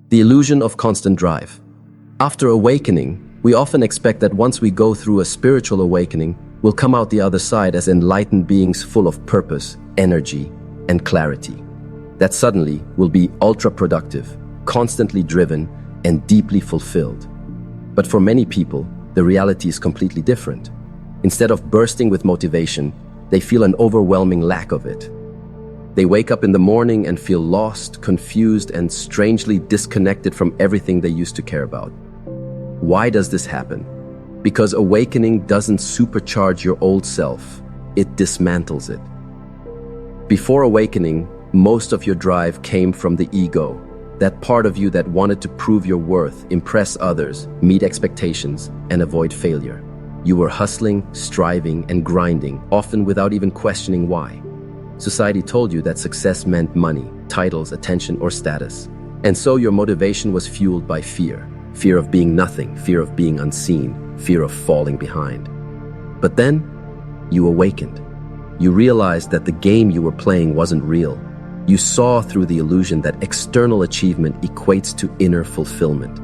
The illusion of constant drive. After awakening, we often expect that once we go through a spiritual awakening, we'll come out the other side as enlightened beings full of purpose, energy, and clarity. That suddenly we'll be ultra-productive, constantly driven, and deeply fulfilled. But for many people, the reality is completely different. Instead of bursting with motivation, they feel an overwhelming lack of it. They wake up in the morning and feel lost, confused, and strangely disconnected from everything they used to care about. Why does this happen? Because awakening doesn't supercharge your old self, it dismantles it. Before awakening, most of your drive came from the ego, that part of you that wanted to prove your worth, impress others, meet expectations, and avoid failure. You were hustling, striving, and grinding, often without even questioning why. Society told you that success meant money, titles, attention, or status. And so your motivation was fueled by fear. Fear of being nothing, fear of being unseen, fear of falling behind. But then, you awakened. You realized that the game you were playing wasn't real. You saw through the illusion that external achievement equates to inner fulfillment.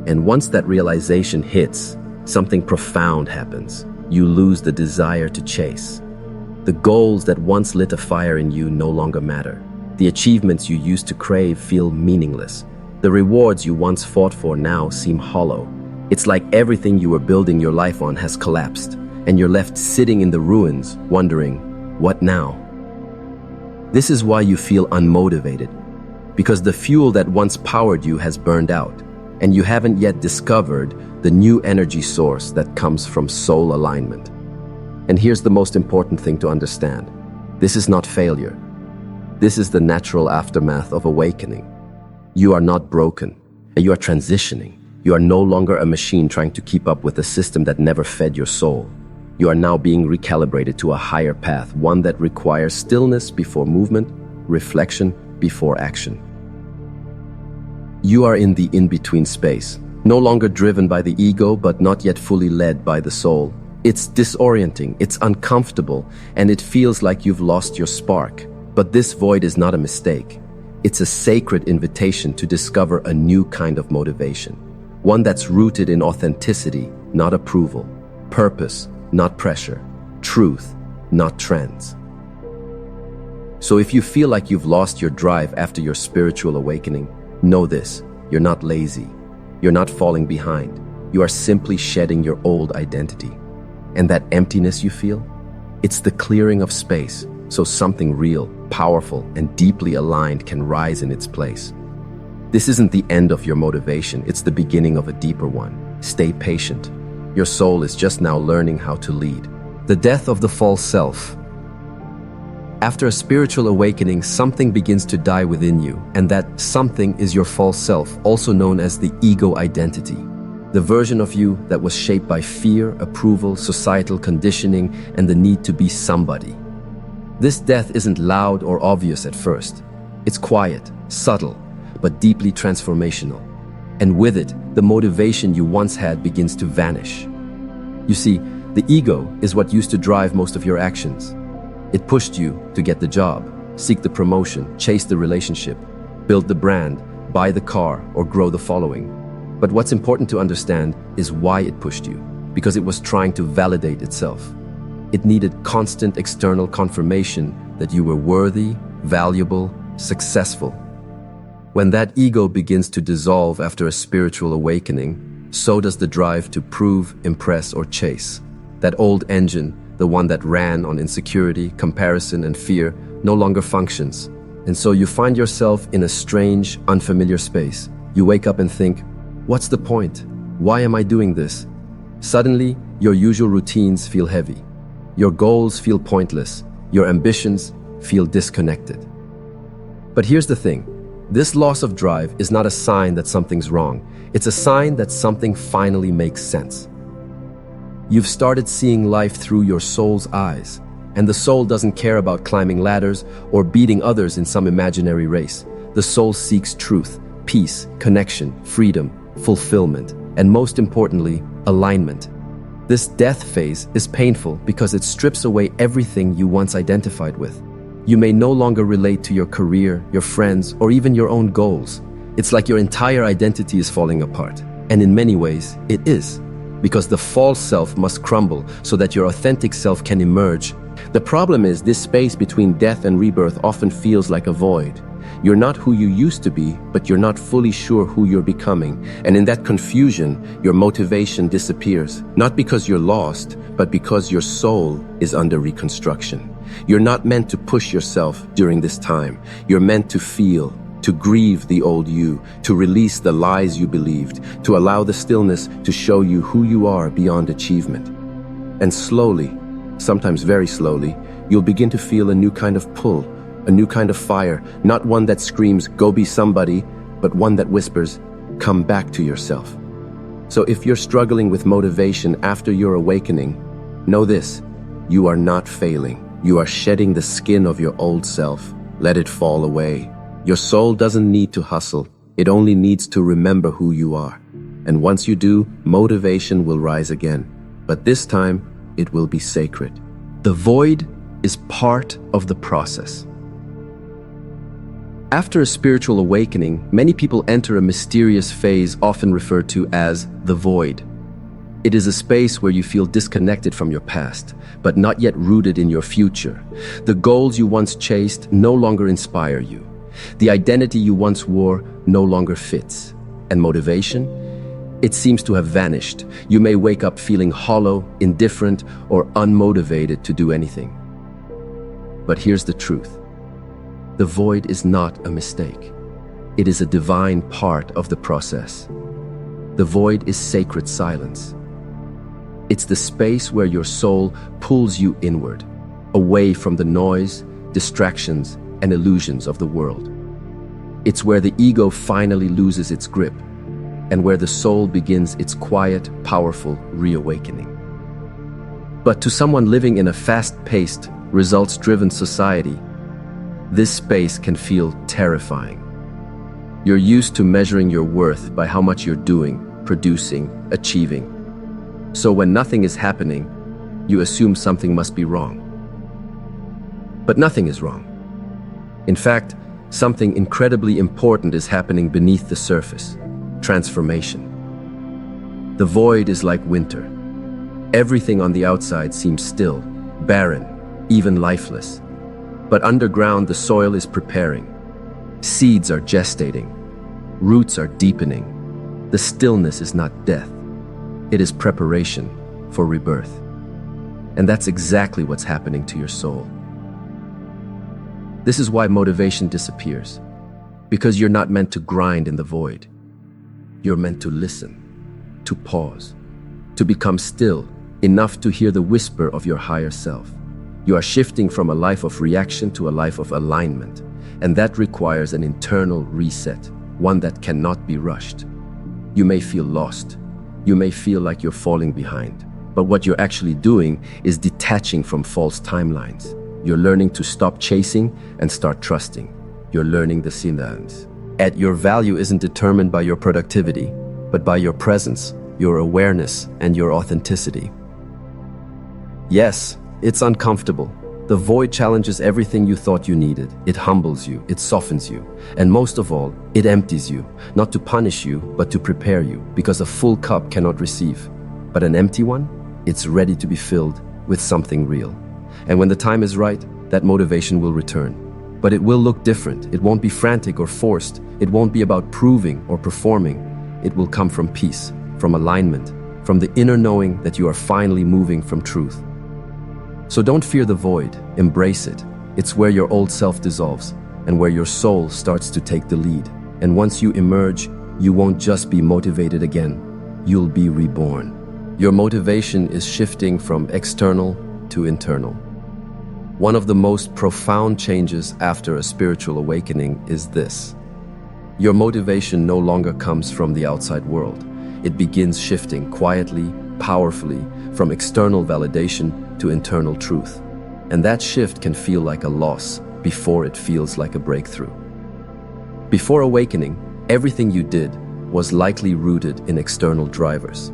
And once that realization hits, something profound happens. You lose the desire to chase. The goals that once lit a fire in you no longer matter. The achievements you used to crave feel meaningless. The rewards you once fought for now seem hollow. It's like everything you were building your life on has collapsed, and you're left sitting in the ruins, wondering, what now? This is why you feel unmotivated, because the fuel that once powered you has burned out, and you haven't yet discovered the new energy source that comes from soul alignment. And here's the most important thing to understand. This is not failure. This is the natural aftermath of awakening. You are not broken, and you are transitioning. You are no longer a machine trying to keep up with a system that never fed your soul. You are now being recalibrated to a higher path, one that requires stillness before movement, reflection before action. You are in the in-between space, no longer driven by the ego, but not yet fully led by the soul. It's disorienting, it's uncomfortable, and it feels like you've lost your spark. But this void is not a mistake. It's a sacred invitation to discover a new kind of motivation. One that's rooted in authenticity, not approval. Purpose, not pressure. Truth, not trends. So if you feel like you've lost your drive after your spiritual awakening, know this: you're not lazy. You're not falling behind. You are simply shedding your old identity. And that emptiness you feel? It's the clearing of space, so something real, powerful, and deeply aligned can rise in its place. This isn't the end of your motivation, it's the beginning of a deeper one. Stay patient. Your soul is just now learning how to lead. The death of the false self. After a spiritual awakening, something begins to die within you, and that something is your false self, also known as the ego identity. The version of you that was shaped by fear, approval, societal conditioning, and the need to be somebody. This death isn't loud or obvious at first. It's quiet, subtle, but deeply transformational. And with it, the motivation you once had begins to vanish. You see, the ego is what used to drive most of your actions. It pushed you to get the job, seek the promotion, chase the relationship, build the brand, buy the car, or grow the following. But what's important to understand is why it pushed you, because it was trying to validate itself. It needed constant external confirmation that you were worthy, valuable, successful. When that ego begins to dissolve after a spiritual awakening, so does the drive to prove, impress, or chase. That old engine, the one that ran on insecurity, comparison, and fear, no longer functions. And so you find yourself in a strange, unfamiliar space. You wake up and think, what's the point? Why am I doing this? Suddenly, your usual routines feel heavy. Your goals feel pointless. Your ambitions feel disconnected. But here's the thing. This loss of drive is not a sign that something's wrong. It's a sign that something finally makes sense. You've started seeing life through your soul's eyes, and the soul doesn't care about climbing ladders or beating others in some imaginary race. The soul seeks truth, peace, connection, freedom, fulfillment, and most importantly, alignment. This death phase is painful because it strips away everything you once identified with. You may no longer relate to your career, your friends, or even your own goals. It's like your entire identity is falling apart. And in many ways, it is. Because the false self must crumble so that your authentic self can emerge. The problem is this space between death and rebirth often feels like a void. You're not who you used to be, but you're not fully sure who you're becoming. And in that confusion, your motivation disappears. Not because you're lost, but because your soul is under reconstruction. You're not meant to push yourself during this time. You're meant to feel, to grieve the old you, to release the lies you believed, to allow the stillness to show you who you are beyond achievement. And slowly, sometimes very slowly, you'll begin to feel a new kind of pull, a new kind of fire, not one that screams, "Go be somebody," but one that whispers, "Come back to yourself." So if you're struggling with motivation after your awakening, know this: you are not failing. You are shedding the skin of your old self. Let it fall away. Your soul doesn't need to hustle. It only needs to remember who you are. And once you do, motivation will rise again. But this time, it will be sacred. The void is part of the process. After a spiritual awakening, many people enter a mysterious phase often referred to as the void. It is a space where you feel disconnected from your past, but not yet rooted in your future. The goals you once chased no longer inspire you. The identity you once wore no longer fits. And motivation? It seems to have vanished. You may wake up feeling hollow, indifferent, or unmotivated to do anything. But here's the truth. The void is not a mistake. It is a divine part of the process. The void is sacred silence. It's the space where your soul pulls you inward, away from the noise, distractions, and illusions of the world. It's where the ego finally loses its grip, and where the soul begins its quiet, powerful reawakening. But to someone living in a fast-paced, results-driven society, this space can feel terrifying. You're used to measuring your worth by how much you're doing, producing, achieving. So when nothing is happening, you assume something must be wrong. But nothing is wrong. In fact, something incredibly important is happening beneath the surface: transformation. The void is like winter. Everything on the outside seems still, barren, even lifeless. But underground, the soil is preparing. Seeds are gestating. Roots are deepening. The stillness is not death. It is preparation for rebirth. And that's exactly what's happening to your soul. This is why motivation disappears. Because you're not meant to grind in the void. You're meant to listen, to pause, to become still enough to hear the whisper of your higher self. You are shifting from a life of reaction to a life of alignment, and that requires an internal reset, one that cannot be rushed. You may feel lost. You may feel like you're falling behind. But what you're actually doing is detaching from false timelines. You're learning to stop chasing and start trusting. You're learning the silence. And your value isn't determined by your productivity, but by your presence, your awareness, and your authenticity. Yes, it's uncomfortable. The void challenges everything you thought you needed. It humbles you, it softens you, and most of all, it empties you, not to punish you, but to prepare you, because a full cup cannot receive. But an empty one, it's ready to be filled with something real. And when the time is right, that motivation will return. But it will look different. It won't be frantic or forced. It won't be about proving or performing. It will come from peace, from alignment, from the inner knowing that you are finally moving from truth. So don't fear the void, embrace it. It's where your old self dissolves and where your soul starts to take the lead. And once you emerge, you won't just be motivated again, you'll be reborn. Your motivation is shifting from external to internal. One of the most profound changes after a spiritual awakening is this. Your motivation no longer comes from the outside world. It begins shifting quietly, powerfully, from external validation to internal truth. And that shift can feel like a loss before it feels like a breakthrough. Before awakening, everything you did was likely rooted in external drivers.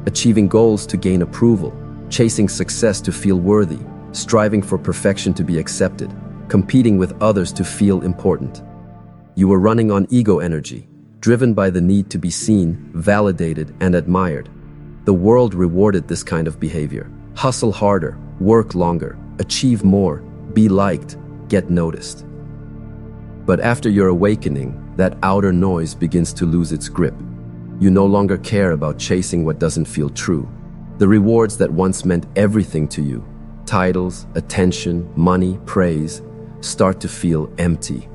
Achieving goals to gain approval, chasing success to feel worthy, striving for perfection to be accepted, competing with others to feel important. You were running on ego energy, driven by the need to be seen, validated, and admired. The world rewarded this kind of behavior. Hustle harder, work longer, achieve more, be liked, get noticed. But after your awakening, that outer noise begins to lose its grip. You no longer care about chasing what doesn't feel true. The rewards that once meant everything to you, titles, attention, money, praise, start to feel empty.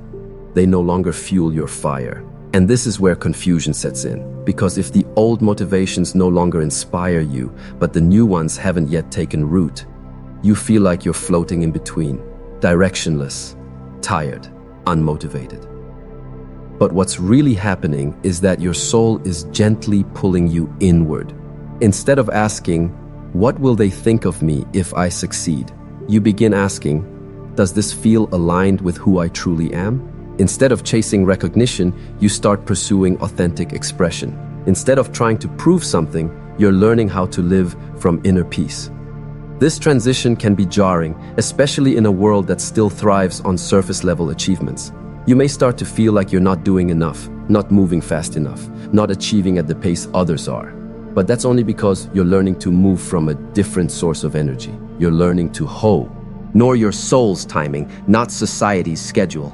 They no longer fuel your fire. And this is where confusion sets in, because if the old motivations no longer inspire you, but the new ones haven't yet taken root, you feel like you're floating in between, directionless, tired, unmotivated. But what's really happening is that your soul is gently pulling you inward. Instead of asking, "What will they think of me if I succeed?" you begin asking, "Does this feel aligned with who I truly am?" Instead of chasing recognition, you start pursuing authentic expression. Instead of trying to prove something, you're learning how to live from inner peace. This transition can be jarring, especially in a world that still thrives on surface-level achievements. You may start to feel like you're not doing enough, not moving fast enough, not achieving at the pace others are. But that's only because you're learning to move from a different source of energy. You're learning to nor your soul's timing, not society's schedule.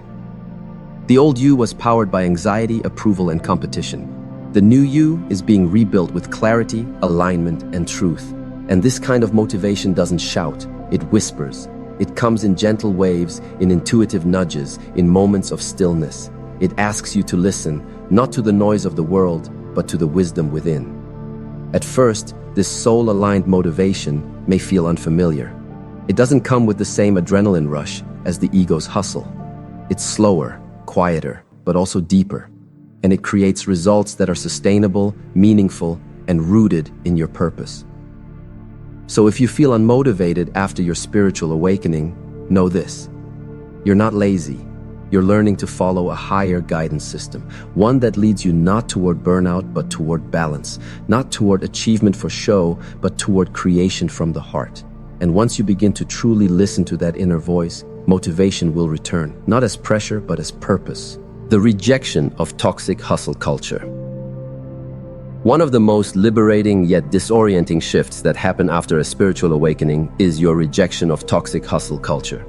The old you was powered by anxiety, approval, and competition. The new you is being rebuilt with clarity, alignment, and truth. And this kind of motivation doesn't shout, it whispers. It comes in gentle waves, in intuitive nudges, in moments of stillness. It asks you to listen, not to the noise of the world, but to the wisdom within. At first, this soul-aligned motivation may feel unfamiliar. It doesn't come with the same adrenaline rush as the ego's hustle. It's slower, quieter, but also deeper. And it creates results that are sustainable, meaningful, and rooted in your purpose. So if you feel unmotivated after your spiritual awakening, know this: you're not lazy. You're learning to follow a higher guidance system, one that leads you not toward burnout, but toward balance, not toward achievement for show, but toward creation from the heart. And once you begin to truly listen to that inner voice, motivation will return, not as pressure, but as purpose. The rejection of toxic hustle culture. One of the most liberating yet disorienting shifts that happen after a spiritual awakening is your rejection of toxic hustle culture.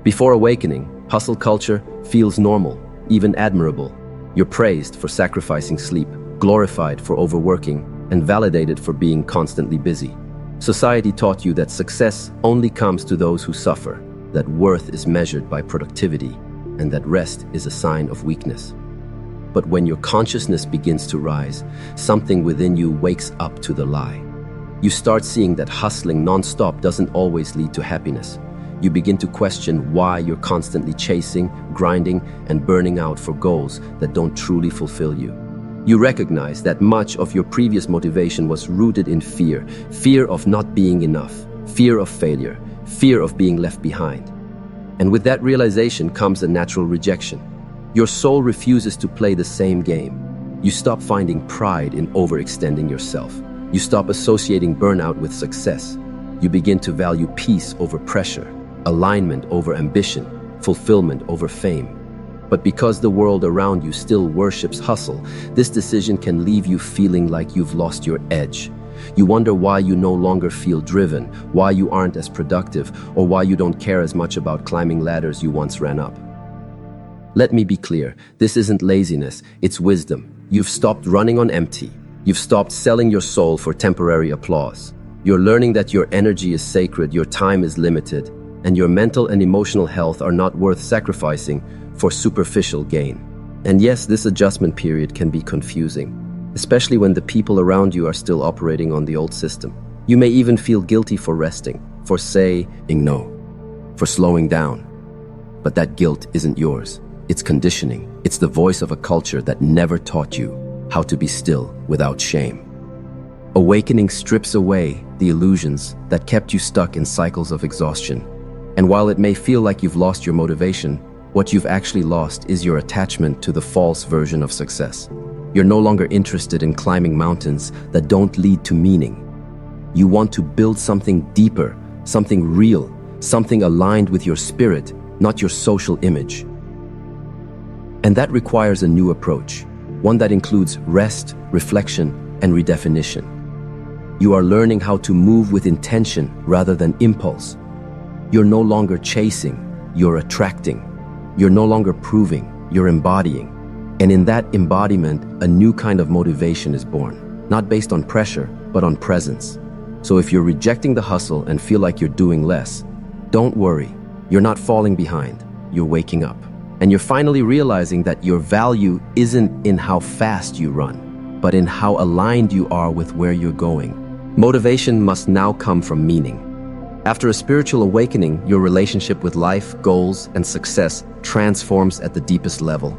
Before awakening, hustle culture feels normal, even admirable. You're praised for sacrificing sleep, glorified for overworking, and validated for being constantly busy. Society taught you that success only comes to those who suffer, that worth is measured by productivity, and that rest is a sign of weakness. But when your consciousness begins to rise, something within you wakes up to the lie. You start seeing that hustling non-stop doesn't always lead to happiness. You begin to question why you're constantly chasing, grinding, and burning out for goals that don't truly fulfill you. You recognize that much of your previous motivation was rooted in fear, fear of not being enough, fear of failure, fear of being left behind. And with that realization comes a natural rejection. Your soul refuses to play the same game. You stop finding pride in overextending yourself. You stop associating burnout with success. You begin to value peace over pressure, alignment over ambition, fulfillment over fame. But because the world around you still worships hustle, this decision can leave you feeling like you've lost your edge. You wonder why you no longer feel driven, why you aren't as productive, or why you don't care as much about climbing ladders you once ran up. Let me be clear, this isn't laziness, it's wisdom. You've stopped running on empty. You've stopped selling your soul for temporary applause. You're learning that your energy is sacred, your time is limited, and your mental and emotional health are not worth sacrificing for superficial gain. And yes, this adjustment period can be confusing, especially when the people around you are still operating on the old system. You may even feel guilty for resting, for saying no, for slowing down. But that guilt isn't yours. It's conditioning. It's the voice of a culture that never taught you how to be still without shame. Awakening strips away the illusions that kept you stuck in cycles of exhaustion. And while it may feel like you've lost your motivation, what you've actually lost is your attachment to the false version of success. You're no longer interested in climbing mountains that don't lead to meaning. You want to build something deeper, something real, something aligned with your spirit, not your social image. And that requires a new approach. one that includes rest, reflection, and redefinition. You are learning how to move with intention rather than impulse. You're no longer chasing, you're attracting. You're no longer proving, you're embodying. And in that embodiment, a new kind of motivation is born, not based on pressure, but on presence. So if you're rejecting the hustle and feel like you're doing less, don't worry. You're not falling behind, you're waking up. And you're finally realizing that your value isn't in how fast you run, but in how aligned you are with where you're going. Motivation must now come from meaning. After a spiritual awakening, your relationship with life, goals, and success transforms at the deepest level.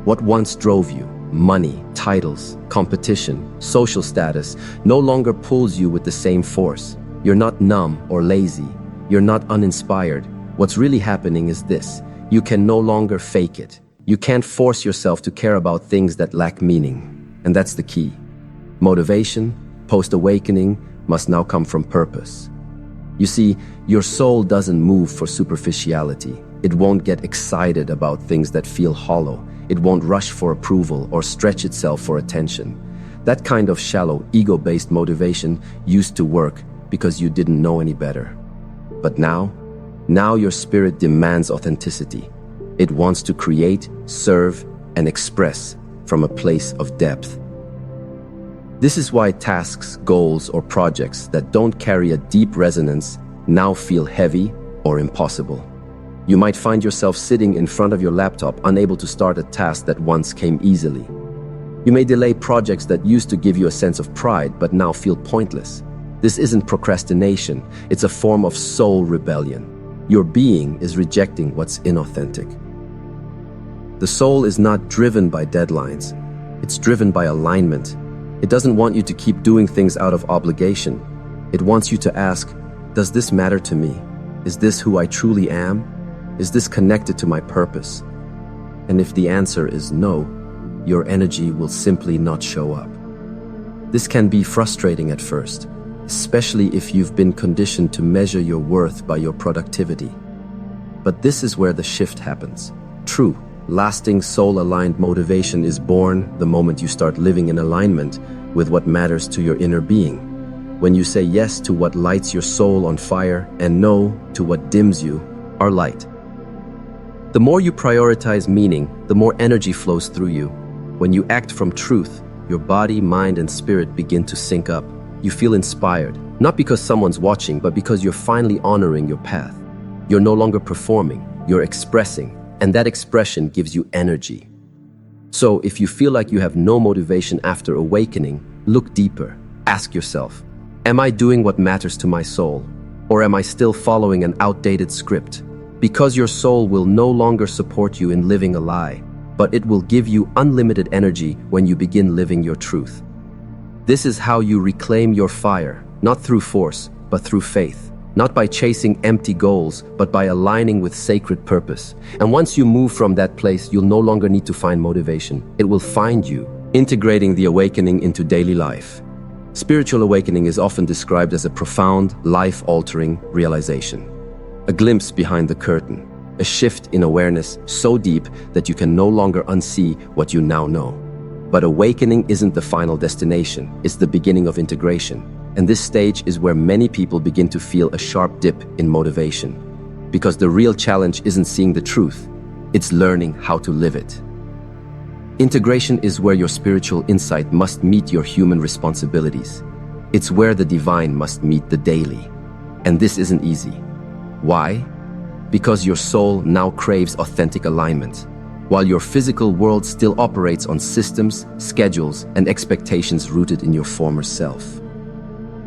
What once drove you, money, titles, competition, social status, no longer pulls you with the same force. You're not numb or lazy. You're not uninspired. What's really happening is this. You can no longer fake it. You can't force yourself to care about things that lack meaning. And that's the key. Motivation, post-awakening, must now come from purpose. You see, your soul doesn't move for superficiality. It won't get excited about things that feel hollow. It won't rush for approval or stretch itself for attention. That kind of shallow, ego-based motivation used to work because you didn't know any better. But now your spirit demands authenticity. It wants to create, serve, and express from a place of depth. This is why tasks, goals, or projects that don't carry a deep resonance now feel heavy or impossible. You might find yourself sitting in front of your laptop, unable to start a task that once came easily. You may delay projects that used to give you a sense of pride but now feel pointless. This isn't procrastination, it's a form of soul rebellion. Your being is rejecting what's inauthentic. The soul is not driven by deadlines, it's driven by alignment. It doesn't want you to keep doing things out of obligation. It wants you to ask, does this matter to me? Is this who I truly am? Is this connected to my purpose? And if the answer is no, your energy will simply not show up. This can be frustrating at first, especially if you've been conditioned to measure your worth by your productivity. But this is where the shift happens. True, lasting soul-aligned motivation is born the moment you start living in alignment with what matters to your inner being. When you say yes to what lights your soul on fire and no to what dims you, are light. The more you prioritize meaning, the more energy flows through you. When you act from truth, your body, mind, and spirit begin to sync up. You feel inspired, not because someone's watching, but because you're finally honoring your path. You're no longer performing, you're expressing, and that expression gives you energy. So if you feel like you have no motivation after awakening, look deeper. Ask yourself, am I doing what matters to my soul? Or am I still following an outdated script? Because your soul will no longer support you in living a lie, but it will give you unlimited energy when you begin living your truth. This is how you reclaim your fire, not through force, but through faith. Not by chasing empty goals, but by aligning with sacred purpose. And once you move from that place, you'll no longer need to find motivation. It will find you, integrating the awakening into daily life. Spiritual awakening is often described as a profound, life-altering realization. A glimpse behind the curtain, a shift in awareness so deep that you can no longer unsee what you now know. But awakening isn't the final destination, it's the beginning of integration. And this stage is where many people begin to feel a sharp dip in motivation. Because the real challenge isn't seeing the truth, it's learning how to live it. Integration is where your spiritual insight must meet your human responsibilities. It's where the divine must meet the daily. And this isn't easy. Why? Because your soul now craves authentic alignment, while your physical world still operates on systems, schedules, and expectations rooted in your former self.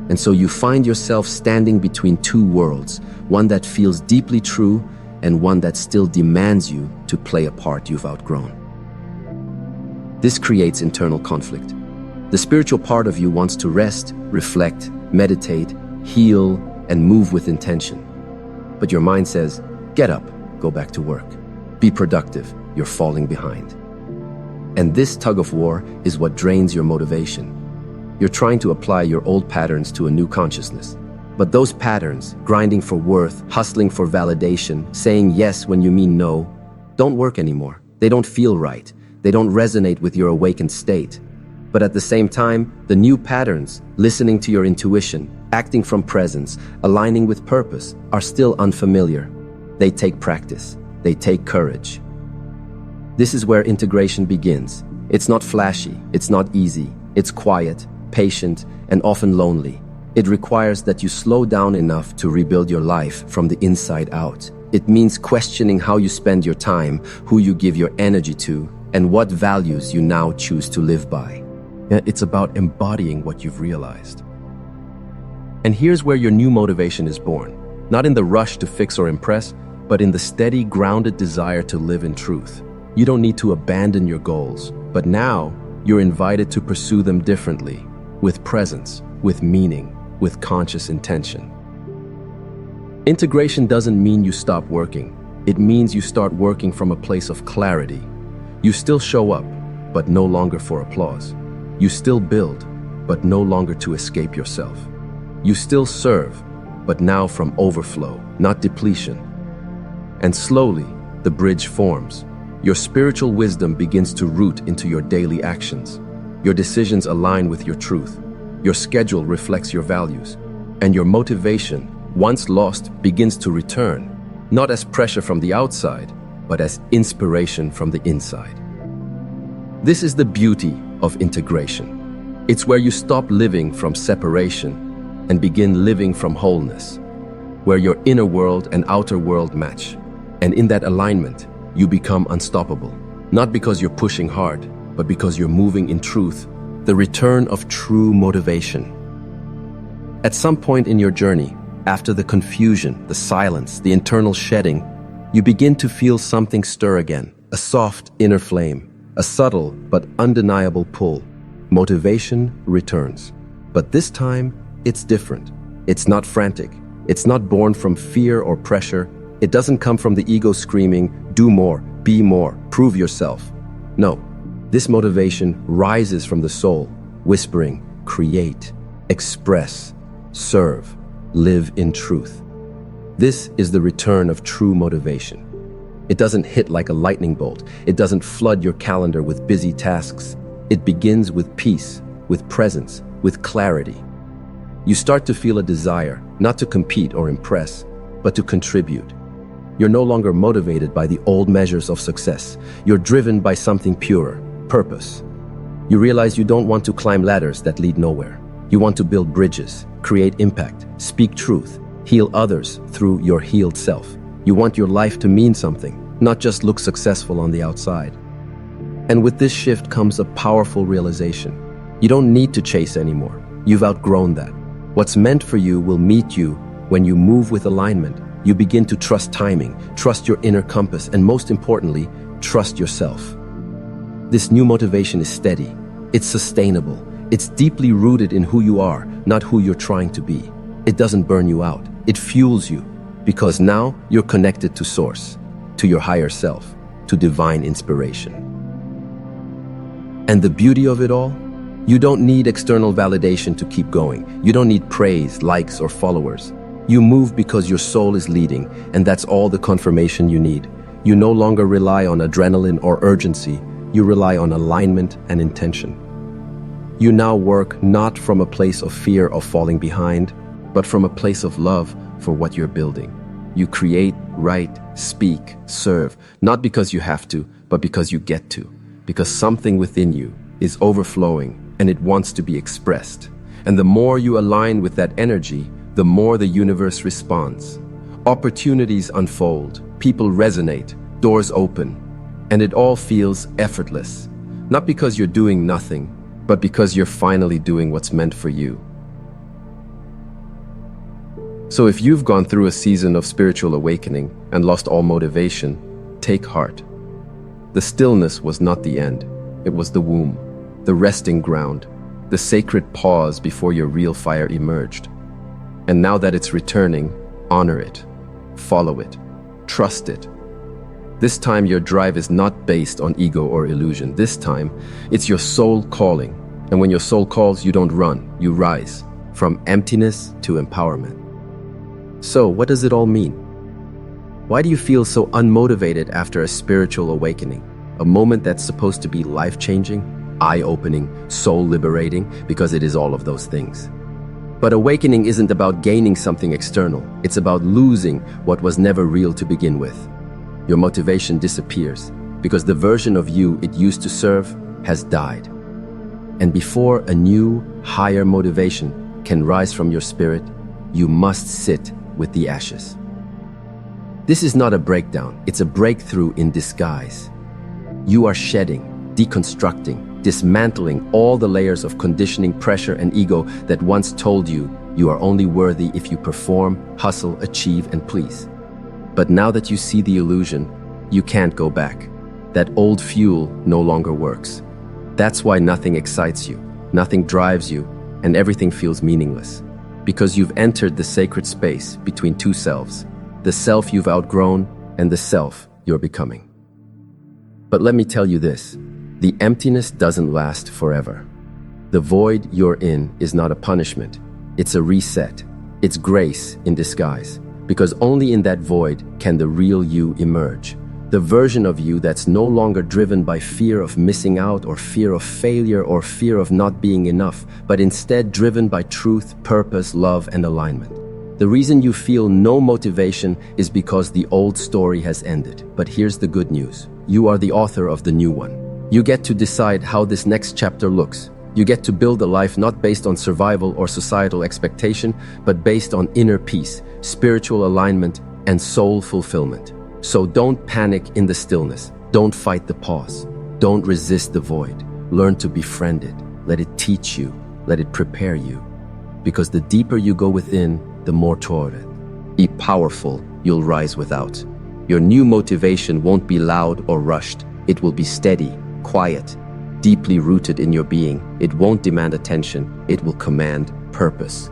And so you find yourself standing between two worlds, one that feels deeply true and one that still demands you to play a part you've outgrown. This creates internal conflict. The spiritual part of you wants to rest, reflect, meditate, heal, and move with intention. But your mind says, get up, go back to work. Be productive, you're falling behind. And this tug of war is what drains your motivation. You're trying to apply your old patterns to a new consciousness. But those patterns, grinding for worth, hustling for validation, saying yes when you mean no, don't work anymore. They don't feel right. They don't resonate with your awakened state. But at the same time, the new patterns, listening to your intuition, acting from presence, aligning with purpose, are still unfamiliar. They take practice. They take courage. This is where integration begins. It's not flashy. It's not easy. It's quiet, patient, and often lonely. It requires that you slow down enough to rebuild your life from the inside out. It means questioning how you spend your time, who you give your energy to, and what values you now choose to live by. It's about embodying what you've realized. And here's where your new motivation is born. Not in the rush to fix or impress, but in the steady, grounded desire to live in truth. You don't need to abandon your goals, but now you're invited to pursue them differently, with presence, with meaning, with conscious intention. Integration doesn't mean you stop working. It means you start working from a place of clarity. You still show up, but no longer for applause. You still build, but no longer to escape yourself. You still serve, but now from overflow, not depletion. And slowly, the bridge forms. Your spiritual wisdom begins to root into your daily actions. Your decisions align with your truth. Your schedule reflects your values. And your motivation, once lost, begins to return, not as pressure from the outside, but as inspiration from the inside. This is the beauty of integration. It's where you stop living from separation and begin living from wholeness, where your inner world and outer world match. And in that alignment, you become unstoppable, not because you're pushing hard, but because you're moving in truth, the return of true motivation. At some point in your journey, after the confusion, the silence, the internal shedding, you begin to feel something stir again, a soft inner flame, a subtle but undeniable pull. Motivation returns. But this time, it's different. It's not frantic. It's not born from fear or pressure. It doesn't come from the ego screaming, do more, be more, prove yourself. No, this motivation rises from the soul, whispering, create, express, serve, live in truth. This is the return of true motivation. It doesn't hit like a lightning bolt. It doesn't flood your calendar with busy tasks. It begins with peace, with presence, with clarity. You start to feel a desire, not to compete or impress, but to contribute. You're no longer motivated by the old measures of success. You're driven by something purer, purpose. You realize you don't want to climb ladders that lead nowhere. You want to build bridges, create impact, speak truth, heal others through your healed self. You want your life to mean something, not just look successful on the outside. And with this shift comes a powerful realization. You don't need to chase anymore. You've outgrown that. What's meant for you will meet you when you move with alignment. You begin to trust timing, trust your inner compass, and most importantly, trust yourself. This new motivation is steady. It's sustainable. It's deeply rooted in who you are, not who you're trying to be. It doesn't burn you out. It fuels you, because now you're connected to Source, to your higher self, to divine inspiration. And the beauty of it all? You don't need external validation to keep going. You don't need praise, likes, or followers. You move because your soul is leading, and that's all the confirmation you need. You no longer rely on adrenaline or urgency. You rely on alignment and intention. You now work not from a place of fear of falling behind, but from a place of love for what you're building. You create, write, speak, serve, not because you have to, but because you get to. Because something within you is overflowing and it wants to be expressed. And the more you align with that energy, the more the universe responds. Opportunities unfold, people resonate, doors open, and it all feels effortless. Not because you're doing nothing, but because you're finally doing what's meant for you. So if you've gone through a season of spiritual awakening and lost all motivation, take heart. The stillness was not the end. It was the womb, the resting ground, the sacred pause before your real fire emerged. And now that it's returning, honor it, follow it, trust it. This time your drive is not based on ego or illusion. This time, it's your soul calling. And when your soul calls, you don't run, you rise, from emptiness to empowerment. So, what does it all mean? Why do you feel so unmotivated after a spiritual awakening? A moment that's supposed to be life-changing, eye-opening, soul-liberating, because it is all of those things. But awakening isn't about gaining something external. It's about losing what was never real to begin with. Your motivation disappears because the version of you it used to serve has died. And before a new, higher motivation can rise from your spirit, you must sit with the ashes. This is not a breakdown, it's a breakthrough in disguise. You are shedding, deconstructing, dismantling all the layers of conditioning, pressure, and ego that once told you you are only worthy if you perform, hustle, achieve, and please. But now that you see the illusion, you can't go back. That old fuel no longer works. That's why nothing excites you, nothing drives you, and everything feels meaningless. Because you've entered the sacred space between two selves, the self you've outgrown and the self you're becoming. But let me tell you this, the emptiness doesn't last forever. The void you're in is not a punishment, it's a reset. It's grace in disguise, because only in that void can the real you emerge. The version of you that's no longer driven by fear of missing out or fear of failure or fear of not being enough, but instead driven by truth, purpose, love, and alignment. The reason you feel no motivation is because the old story has ended. But here's the good news. You are the author of the new one. You get to decide how this next chapter looks. You get to build a life not based on survival or societal expectation, but based on inner peace, spiritual alignment, and soul fulfillment. So don't panic in the stillness. Don't fight the pause. Don't resist the void. Learn to befriend it. Let it teach you. Let it prepare you. Because the deeper you go within, the more toward it. Be powerful, you'll rise without. Your new motivation won't be loud or rushed. It will be steady, quiet, deeply rooted in your being. It won't demand attention. It will command purpose.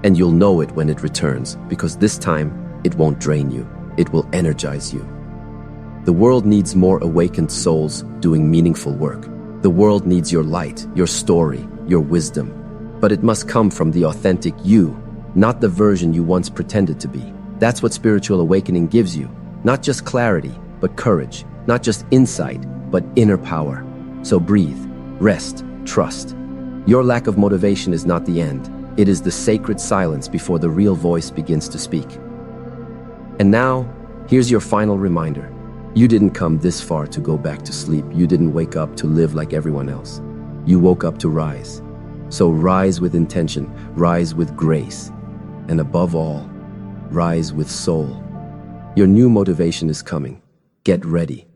And you'll know it when it returns, because this time, it won't drain you. It will energize you. The world needs more awakened souls doing meaningful work. The world needs your light, your story, your wisdom. But it must come from the authentic you, not the version you once pretended to be. That's what spiritual awakening gives you. Not just clarity, but courage. Not just insight, but inner power. So breathe, rest, trust. Your lack of motivation is not the end. It is the sacred silence before the real voice begins to speak. And now, here's your final reminder. You didn't come this far to go back to sleep. You didn't wake up to live like everyone else. You woke up to rise. So rise with intention, rise with grace, and above all, rise with soul. Your new motivation is coming. Get ready.